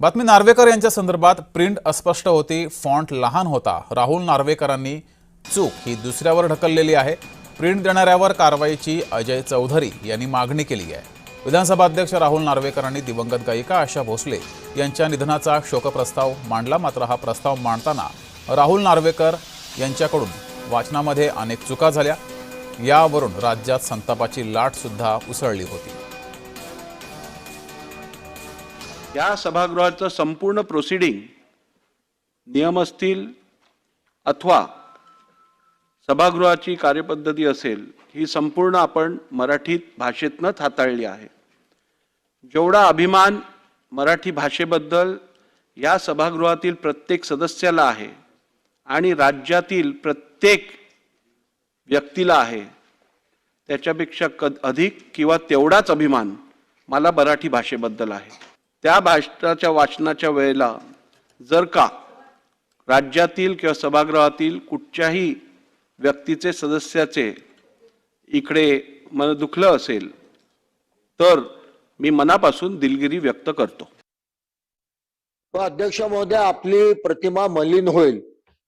बातमी नार्वेकर यांच्या संदर्भात प्रिंट अस्पष्ट होती, फॉन्ट लहान होता। राहुल नार्वेकरांनी चूक ही दुसऱ्यावर ढकललेली आहे। प्रिंट देणाऱ्यावर कारवाईची अजय चौधरी यांनी मागणी केली आहे। विधानसभा अध्यक्ष राहुल नार्वेकरांनी दिवंगत गायिका आशा भोसले यांच्या निधनाचा शोकप्रस्ताव मांडला। मात्र हा प्रस्ताव मांडताना राहुल नार्वेकर यांच्याकडून वाचनामध्ये अनेक चुका झाल्या। यावरून राज्यात संतापाची लाट सुद्धा उसळली होती। या सभागृहाचं संपूर्ण प्रोसिडिंग नियम असतील अथवा सभागृहाची कार्यपद्धती असेल, ही संपूर्ण आपण मराठीत भाषेतनंच हाताळली आहे। जेवढा अभिमान मराठी भाषेबद्दल या सभागृहातील प्रत्येक सदस्याला आहे आणि राज्यातील प्रत्येक व्यक्तीला आहे, त्याच्यापेक्षा अधिक किंवा तेवढाच अभिमान मला मराठी भाषेबद्दल आहे। त्या भाषणाच्या वाचनाच्या वेळेला जर का राज्यातील किंवा सभागृहातील कुठच्याही व्यक्तीचे सदस्याचे इकडे मन दुखलं असेल तर मी मनापासून दिलगिरी व्यक्त करतो। अध्यक्ष महोदय, आपली प्रतिमा मलिन होईल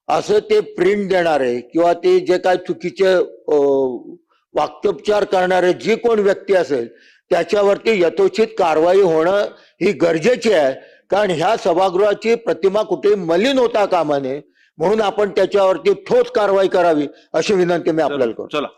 असं ते प्रिंट देणारे किंवा ते जे काय चुकीचे वाक्योपचार करणारे जी कोण व्यक्ती असेल त्याच्यावरती यथोचित कारवाई होणं ही गरजेची आहे। कारण ह्या सभागृहाची प्रतिमा कुठे मलिन होता कामा नये, म्हणून आपण त्याच्यावरती ठोस कारवाई करावी अशी विनंती मी आपल्याला करतो। चला।